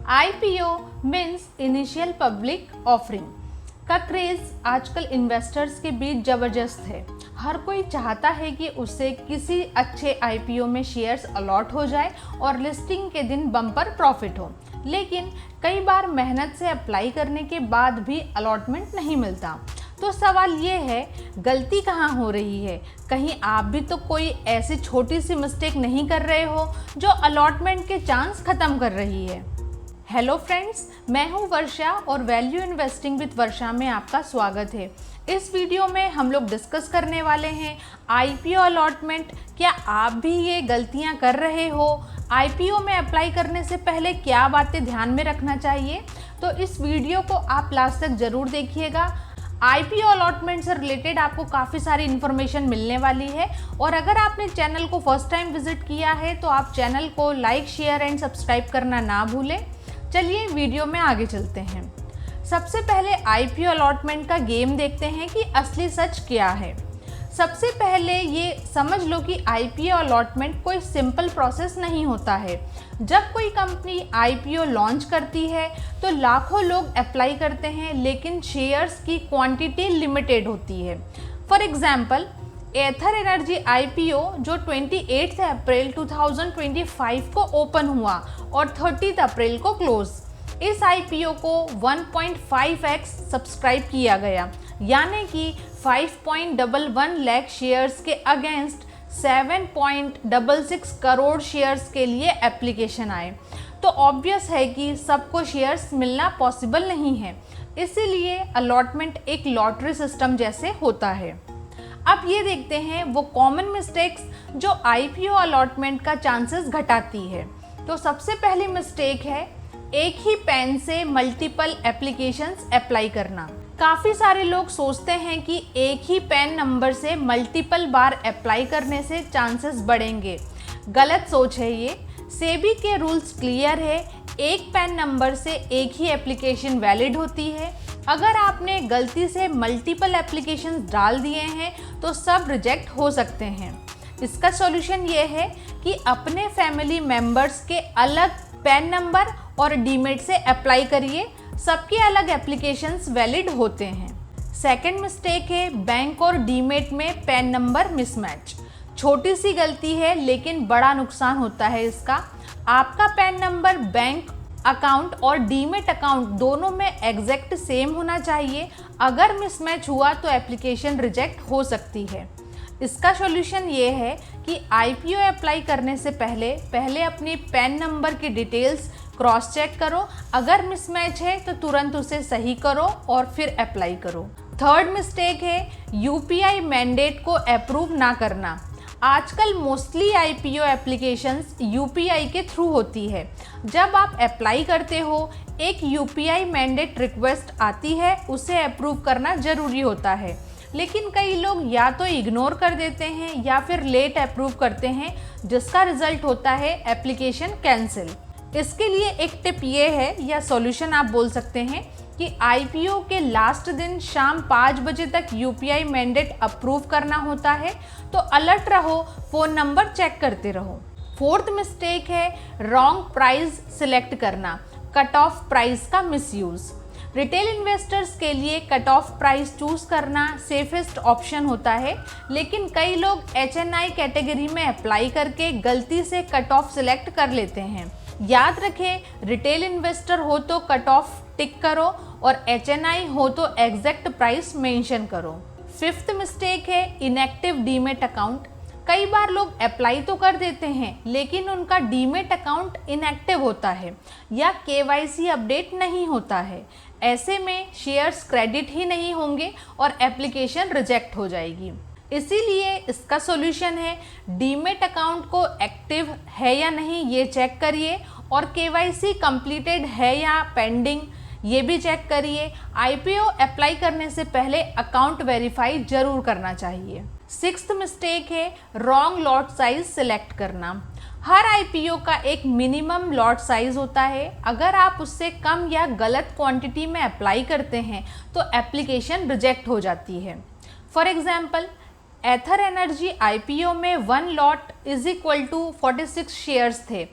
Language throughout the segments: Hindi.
IPO means initial public offering का क्रेज आजकल इन्वेस्टर्स के बीच ज़बरदस्त है। हर कोई चाहता है कि उसे किसी अच्छे आईपीओ में शेयर्स अलॉट हो जाए और लिस्टिंग के दिन बम्पर प्रॉफिट हो, लेकिन कई बार मेहनत से अप्लाई करने के बाद भी अलॉटमेंट नहीं मिलता। तो सवाल ये है, गलती कहाँ हो रही है? कहीं आप भी तो कोई ऐसी छोटी सी मिस्टेक नहीं कर रहे हो जो अलॉटमेंट के चांस ख़त्म कर रही है? हेलो फ्रेंड्स, मैं हूं वर्षा और वैल्यू इन्वेस्टिंग विद वर्षा में आपका स्वागत है। इस वीडियो में हम लोग डिस्कस करने वाले हैं आईपीओ अलॉटमेंट। क्या आप भी ये गलतियां कर रहे हो? आईपीओ में अप्लाई करने से पहले क्या बातें ध्यान में रखना चाहिए? तो इस वीडियो को आप लास्ट तक ज़रूर देखिएगा। आईपीओ अलॉटमेंट से रिलेटेड आपको काफ़ी सारी इन्फॉर्मेशन मिलने वाली है और अगर आपने चैनल को फर्स्ट टाइम विजिट किया है तो आप चैनल को लाइक, शेयर एंड सब्सक्राइब करना ना भूलें। चलिए वीडियो में आगे चलते हैं। सबसे पहले आईपीओ अलॉटमेंट का गेम देखते हैं कि असली सच क्या है। सबसे पहले ये समझ लो कि आईपीओ अलॉटमेंट कोई सिंपल प्रोसेस नहीं होता है। जब कोई कंपनी आईपीओ लॉन्च करती है तो लाखों लोग अप्लाई करते हैं, लेकिन शेयर्स की क्वांटिटी लिमिटेड होती है। For example, Ather Energy IPO जो 28 अप्रैल 2025 को ओपन हुआ और 30 अप्रैल को क्लोज। इस आईपीओ को 1.5x सब्सक्राइब किया गया, यानी कि 5.11 लाख शेयर्स के अगेंस्ट 7.66 करोड़ शेयर्स के लिए एप्लीकेशन आए। तो ऑब्वियस है कि सबको शेयर्स मिलना पॉसिबल नहीं है, इसीलिए अलॉटमेंट एक लॉटरी सिस्टम जैसे होता है। अब ये देखते हैं वो कॉमन मिस्टेक्स जो आईपीओ अलॉटमेंट का चांसेस घटाती है। तो सबसे पहली मिस्टेक है एक ही पैन से मल्टीपल एप्लीकेशंस अप्लाई करना। काफ़ी सारे लोग सोचते हैं कि एक ही पैन नंबर से मल्टीपल बार अप्लाई करने से चांसेस बढ़ेंगे। गलत सोच है ये। सेबी के रूल्स क्लियर है, एक पैन नंबर से एक ही एप्लीकेशन वैलिड होती है। अगर आपने गलती से मल्टीपल एप्लीकेशंस डाल दिए हैं तो सब रिजेक्ट हो सकते हैं। इसका सॉल्यूशन ये है कि अपने फैमिली मेंबर्स के अलग पैन नंबर और डीमेट से अप्लाई करिए, सबके अलग एप्लीकेशंस वैलिड होते हैं। सेकंड मिस्टेक है बैंक और डीमेट में पैन नंबर मिसमैच। छोटी सी गलती है लेकिन बड़ा नुकसान होता है इसका। आपका पैन नंबर बैंक अकाउंट और डीमेट अकाउंट दोनों में एग्जैक्ट सेम होना चाहिए। अगर मिसमैच हुआ तो एप्लीकेशन रिजेक्ट हो सकती है। इसका सॉल्यूशन ये है कि आईपीओ अप्लाई करने से पहले अपनी पैन नंबर की डिटेल्स क्रॉस चेक करो। अगर मिसमैच है तो तुरंत उसे सही करो और फिर अप्लाई करो। थर्ड मिस्टेक है यूपीआई मैंडेट को अप्रूव ना करना। आजकल मोस्टली आईपीओ एप्लीकेशंस यूपीआई के थ्रू होती है। जब आप अप्लाई करते हो एक यूपीआई मैंडेट रिक्वेस्ट आती है, उसे अप्रूव करना ज़रूरी होता है, लेकिन कई लोग या तो इग्नोर कर देते हैं या फिर लेट अप्रूव करते हैं, जिसका रिजल्ट होता है एप्लीकेशन कैंसिल। इसके लिए एक टिप ये है या सॉल्यूशन आप बोल सकते हैं कि आईपीओ के लास्ट दिन शाम 5 बजे तक यूपीआई मैंडेट अप्रूव करना होता है, तो अलर्ट रहो, फ़ोन नंबर चेक करते रहो। फोर्थ मिस्टेक है रॉन्ग प्राइस सिलेक्ट करना, कट ऑफ प्राइस का मिसयूज़। रिटेल इन्वेस्टर्स के लिए कट ऑफ प्राइस चूज़ करना सेफेस्ट ऑप्शन होता है, लेकिन कई लोग एचएनआई कैटेगरी में अप्लाई करके गलती से कट ऑफ सिलेक्ट कर लेते हैं। याद रखें, रिटेल इन्वेस्टर हो तो कट ऑफ टिक करो और एचएनआई हो तो एग्जैक्ट प्राइस मेंशन करो। फिफ्थ मिस्टेक है इनएक्टिव डीमेट अकाउंट। कई बार लोग अप्लाई तो कर देते हैं लेकिन उनका डीमेट अकाउंट इनएक्टिव होता है या केवाईसी अपडेट नहीं होता है। ऐसे में शेयर्स क्रेडिट ही नहीं होंगे और एप्लीकेशन रिजेक्ट हो जाएगी। इसीलिए इसका सॉल्यूशन है डीमेट अकाउंट को एक्टिव है या नहीं ये चेक करिए और केवाईसी कंप्लीटेड है या पेंडिंग ये भी चेक करिए। आईपीओ अप्लाई करने से पहले अकाउंट वेरीफाई जरूर करना चाहिए। सिक्स्थ मिस्टेक है रॉन्ग लॉट साइज सिलेक्ट करना। हर आईपीओ का एक मिनिमम लॉट साइज होता है। अगर आप उससे कम या गलत क्वांटिटी में अप्लाई करते हैं तो एप्लीकेशन रिजेक्ट हो जाती है। For example, Ather Energy IPO में 1 lot is equal to 46 shares थे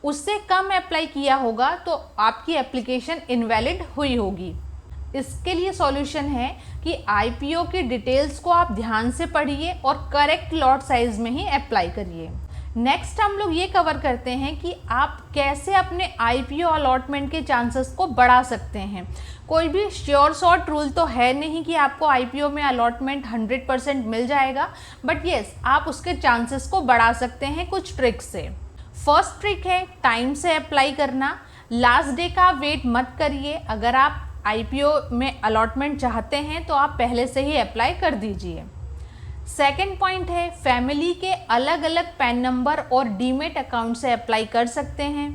उससे कम अप्लाई किया होगा तो आपकी एप्लीकेशन इनवैलिड हुई होगी। इसके लिए सॉल्यूशन है कि आईपीओ की डिटेल्स को आप ध्यान से पढ़िए और करेक्ट लॉट साइज में ही अप्लाई करिए। नेक्स्ट हम लोग ये कवर करते हैं कि आप कैसे अपने आईपीओ अलॉटमेंट के चांसेस को बढ़ा सकते हैं। कोई भी श्योर शॉर्ट रूल तो है नहीं कि आपको आईपीओ में अलॉटमेंट 100% मिल जाएगा, बट येस आप उसके चांसेस को बढ़ा सकते हैं कुछ ट्रिक्स से। फर्स्ट ट्रिक है टाइम से अप्लाई करना। लास्ट डे का वेट मत करिए। अगर आप आईपीओ में अलॉटमेंट चाहते हैं तो आप पहले से ही अप्लाई कर दीजिए। सेकेंड पॉइंट है फैमिली के अलग अलग पैन नंबर और डीमेट अकाउंट से अप्लाई कर सकते हैं।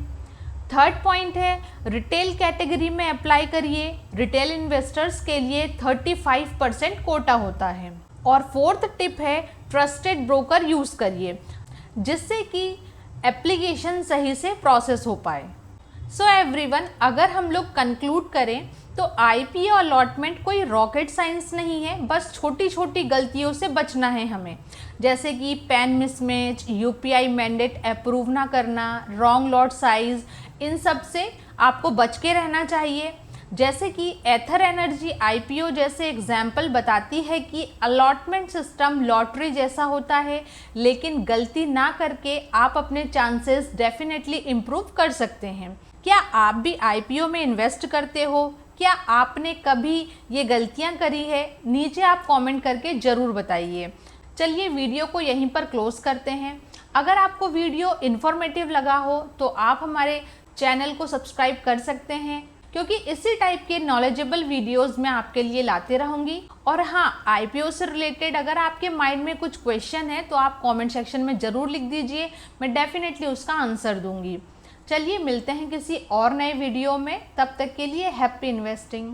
थर्ड पॉइंट है रिटेल कैटेगरी में अप्लाई करिए। रिटेल इन्वेस्टर्स के लिए 35% कोटा होता है। और फोर्थ टिप है ट्रस्टेड ब्रोकर यूज़ करिए जिससे कि एप्लीकेशन सही से प्रोसेस हो पाए। सो एवरीवन, अगर हम लोग कंक्लूड करें तो आईपीओ अलॉटमेंट कोई रॉकेट साइंस नहीं है, बस छोटी छोटी गलतियों से बचना है हमें, जैसे कि pan mismatch, UPI mandate approve ना करना, रॉन्ग लॉट साइज, इन सब से आपको बच के रहना चाहिए। जैसे कि एथर एनर्जी आईपीओ जैसे एग्जाम्पल बताती है कि अलॉटमेंट सिस्टम लॉटरी जैसा होता है, लेकिन गलती ना करके आप अपने चांसेस डेफिनेटली इम्प्रूव कर सकते हैं। क्या आप भी आईपीओ में इन्वेस्ट करते हो? क्या आपने कभी ये गलतियां करी है? नीचे आप कमेंट करके ज़रूर बताइए। चलिए वीडियो को यहीं पर क्लोज करते हैं। अगर आपको वीडियो इन्फॉर्मेटिव लगा हो तो आप हमारे चैनल को सब्सक्राइब कर सकते हैं, क्योंकि इसी टाइप के नॉलेजेबल वीडियोस मैं आपके लिए लाते रहूँगी। और हाँ, आईपीओ से रिलेटेड अगर आपके माइंड में कुछ क्वेश्चन है तो आप कमेंट सेक्शन में ज़रूर लिख दीजिए, मैं डेफिनेटली उसका आंसर दूंगी। चलिए मिलते हैं किसी और नए वीडियो में, तब तक के लिए हैप्पी इन्वेस्टिंग।